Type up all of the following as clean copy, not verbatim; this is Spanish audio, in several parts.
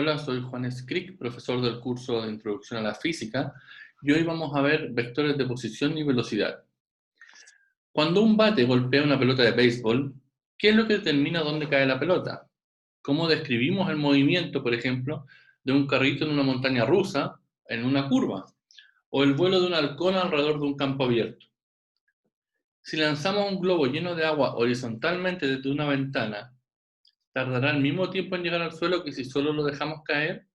Hola, soy Juan Scrick, profesor del curso de Introducción a la Física, y hoy vamos a ver vectores de posición y velocidad. Cuando un bate golpea una pelota de béisbol, ¿qué es lo que determina dónde cae la pelota? ¿Cómo describimos el movimiento, por ejemplo, de un carrito en una montaña rusa, en una curva, o el vuelo de un halcón alrededor de un campo abierto? Si lanzamos un globo lleno de agua horizontalmente desde una ventana, ¿tardará el mismo tiempo en llegar al suelo que si solo lo dejamos caer?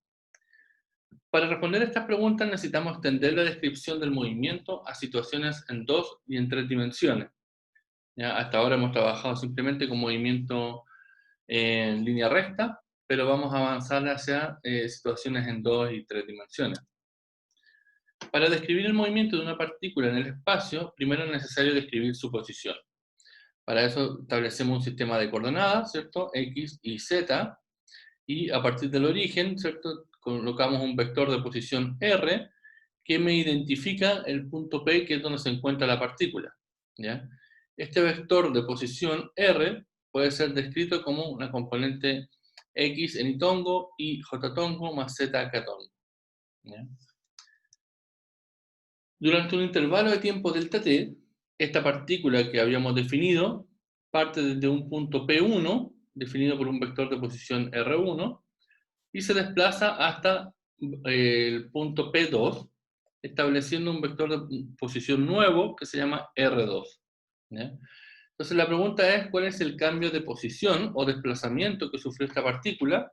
Para responder estas preguntas necesitamos extender la descripción del movimiento a situaciones en 2 y en 3 dimensiones. ¿Ya? Hasta ahora hemos trabajado simplemente con movimiento en línea recta, pero vamos a avanzar hacia situaciones en 2 y 3 dimensiones. Para describir el movimiento de una partícula en el espacio, primero es necesario describir su posición. Para eso establecemos un sistema de coordenadas, ¿cierto? X y Z, y a partir del origen, ¿cierto? Colocamos un vector de posición R que me identifica el punto P, que es donde se encuentra la partícula, ¿ya? Este vector de posición R puede ser descrito como una componente X en itongo y J tongo más Z catongo, ¿ya? Durante un intervalo de tiempo delta t, esta partícula que habíamos definido parte desde un punto P1, definido por un vector de posición R1, y se desplaza hasta el punto P2, estableciendo un vector de posición nuevo que se llama R2. ¿Ya? Entonces la pregunta es, ¿cuál es el cambio de posición o desplazamiento que sufrió esta partícula?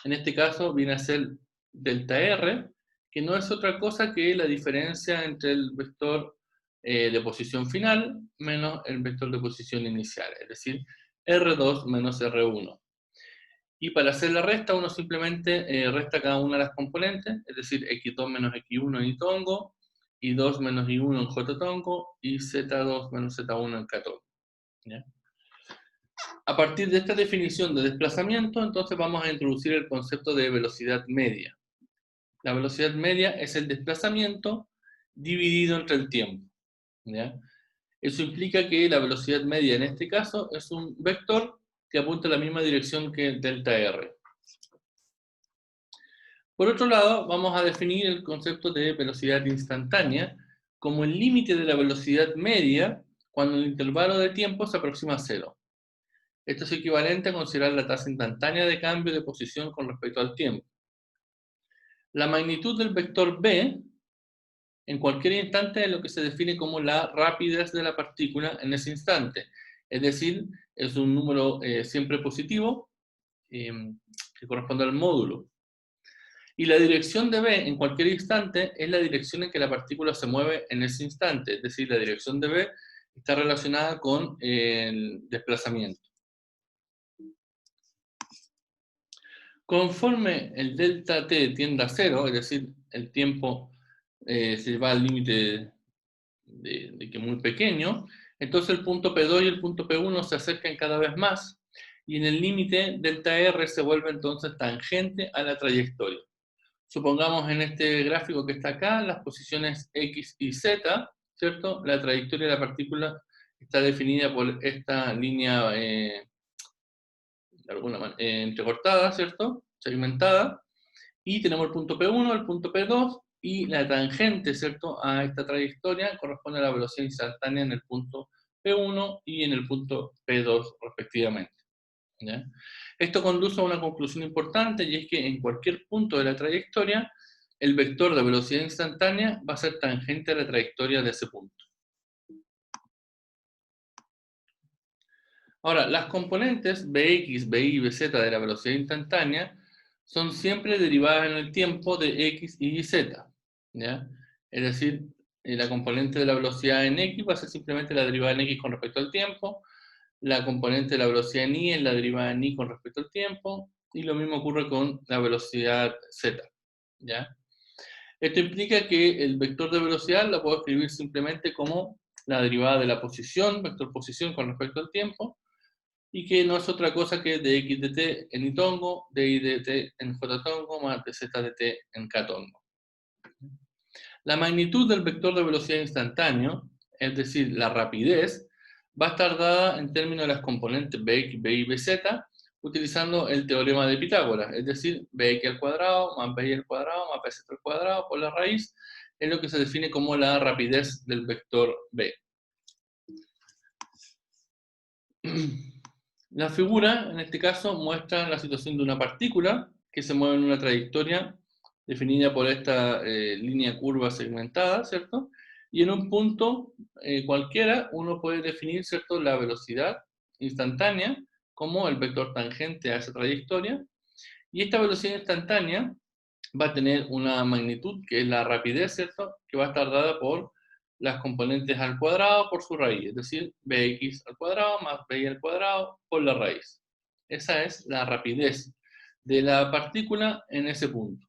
En este caso viene a ser delta R, que no es otra cosa que la diferencia entre el vector de posición final menos el vector de posición inicial, es decir, R2 menos R1. Y para hacer la resta, uno simplemente resta cada una de las componentes, es decir, x2 menos x1 en itongo, y2 menos y1 en jtongo, y z2 menos z1 en ktongo. ¿Ya? A partir de esta definición de desplazamiento, entonces vamos a introducir el concepto de velocidad media. La velocidad media es el desplazamiento dividido entre el tiempo. ¿Ya? Eso implica que la velocidad media en este caso es un vector que apunta a la misma dirección que delta R. Por otro lado, vamos a definir el concepto de velocidad instantánea como el límite de la velocidad media cuando el intervalo de tiempo se aproxima a cero. Esto es equivalente a considerar la tasa instantánea de cambio de posición con respecto al tiempo. La magnitud del vector b en cualquier instante es lo que se define como la rapidez de la partícula en ese instante. Es decir, es un número siempre positivo que corresponde al módulo. Y la dirección de B en cualquier instante es la dirección en que la partícula se mueve en ese instante. Es decir, la dirección de B está relacionada con el desplazamiento. Conforme el delta t tiende a cero, es decir, el tiempo se va al límite de que es muy pequeño, entonces el punto P2 y el punto P1 se acercan cada vez más, y en el límite delta R se vuelve entonces tangente a la trayectoria. Supongamos en este gráfico que está acá, las posiciones X y Z, ¿cierto? La trayectoria de la partícula está definida por esta línea de alguna manera, entrecortada, ¿cierto? Segmentada. Y tenemos el punto P1, el punto P2, y la tangente, ¿cierto?, a esta trayectoria corresponde a la velocidad instantánea en el punto P1 y en el punto P2 respectivamente. ¿Ya? Esto conduce a una conclusión importante, y es que en cualquier punto de la trayectoria, el vector de velocidad instantánea va a ser tangente a la trayectoria de ese punto. Ahora, las componentes Bx, By y Bz de la velocidad instantánea son siempre derivadas en el tiempo de x y z. ¿Ya? Es decir, la componente de la velocidad en x va a ser simplemente la derivada en x con respecto al tiempo, la componente de la velocidad en y es la derivada en y con respecto al tiempo, y lo mismo ocurre con la velocidad z. ¿Ya? Esto implica que el vector de velocidad lo puedo escribir simplemente como la derivada de la posición, vector posición con respecto al tiempo, y que no es otra cosa que de x de t en itongo, de y de t en jtongo, más de z de t en ktongo. La magnitud del vector de velocidad instantáneo, es decir, la rapidez, va a estar dada en términos de las componentes bx, by y bz, utilizando el teorema de Pitágoras, es decir, bx al cuadrado más by al cuadrado más bz al cuadrado por la raíz, es lo que se define como la rapidez del vector b. La figura, en este caso, muestra la situación de una partícula que se mueve en una trayectoria definida por esta línea curva segmentada, ¿cierto? Y en un punto cualquiera uno puede definir, ¿cierto?, la velocidad instantánea como el vector tangente a esa trayectoria, y esta velocidad instantánea va a tener una magnitud que es la rapidez, ¿cierto?, que va a estar dada por las componentes al cuadrado por su raíz, es decir, bx al cuadrado más by al cuadrado por la raíz. Esa es la rapidez de la partícula en ese punto.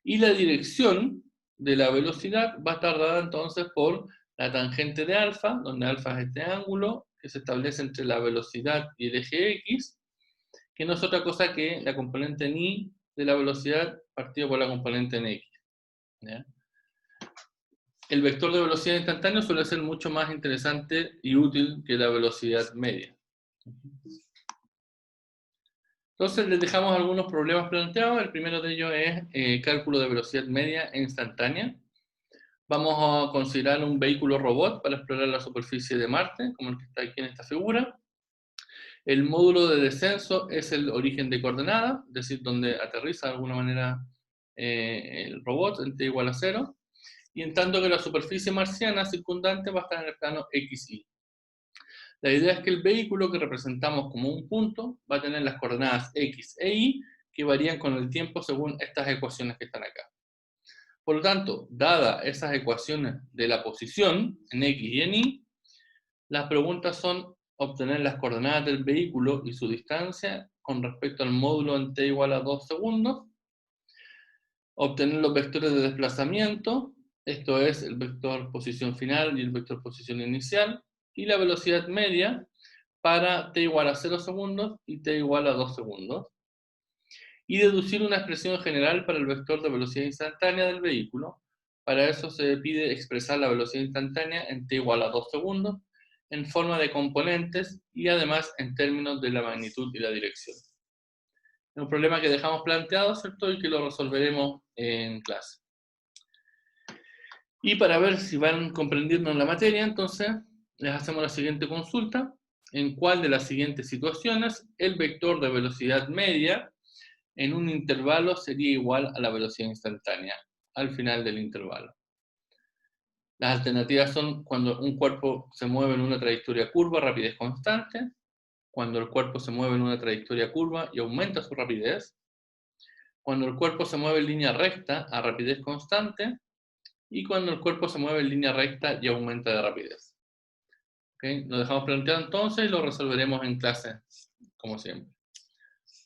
Y la dirección de la velocidad va a estar dada entonces por la tangente de alfa, donde alfa es este ángulo que se establece entre la velocidad y el eje x, que no es otra cosa que la componente en y de la velocidad partido por la componente en x. ¿Ya? El vector de velocidad instantánea suele ser mucho más interesante y útil que la velocidad media. Entonces les dejamos algunos problemas planteados. El primero de ellos es cálculo de velocidad media e instantánea. Vamos a considerar un vehículo robot para explorar la superficie de Marte, como el que está aquí en esta figura. El módulo de descenso es el origen de coordenada, es decir, donde aterriza de alguna manera el robot en t igual a 0. Y en tanto que la superficie marciana circundante va a estar en el plano XY. La idea es que el vehículo que representamos como un punto va a tener las coordenadas X e Y que varían con el tiempo según estas ecuaciones que están acá. Por lo tanto, dadas esas ecuaciones de la posición en X y en Y, las preguntas son obtener las coordenadas del vehículo y su distancia con respecto al módulo en t igual a 2 segundos, obtener los vectores de desplazamiento, esto es el vector posición final y el vector posición inicial, y la velocidad media para t igual a 0 segundos y t igual a 2 segundos, y deducir una expresión general para el vector de velocidad instantánea del vehículo. Para eso se pide expresar la velocidad instantánea en t igual a 2 segundos, en forma de componentes y además en términos de la magnitud y la dirección. Es un problema que dejamos planteado, ¿cierto? Y que lo resolveremos en clase. Y para ver si van comprendiendo la materia, entonces les hacemos la siguiente consulta. ¿En cuál de las siguientes situaciones el vector de velocidad media en un intervalo sería igual a la velocidad instantánea al final del intervalo? Las alternativas son cuando un cuerpo se mueve en una trayectoria curva, rapidez constante, cuando el cuerpo se mueve en una trayectoria curva y aumenta su rapidez, cuando el cuerpo se mueve en línea recta a rapidez constante, y cuando el cuerpo se mueve en línea recta y aumenta de rapidez. ¿Okay? Lo dejamos planteado entonces y lo resolveremos en clase, como siempre.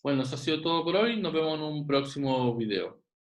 Bueno, eso ha sido todo por hoy. Nos vemos en un próximo video.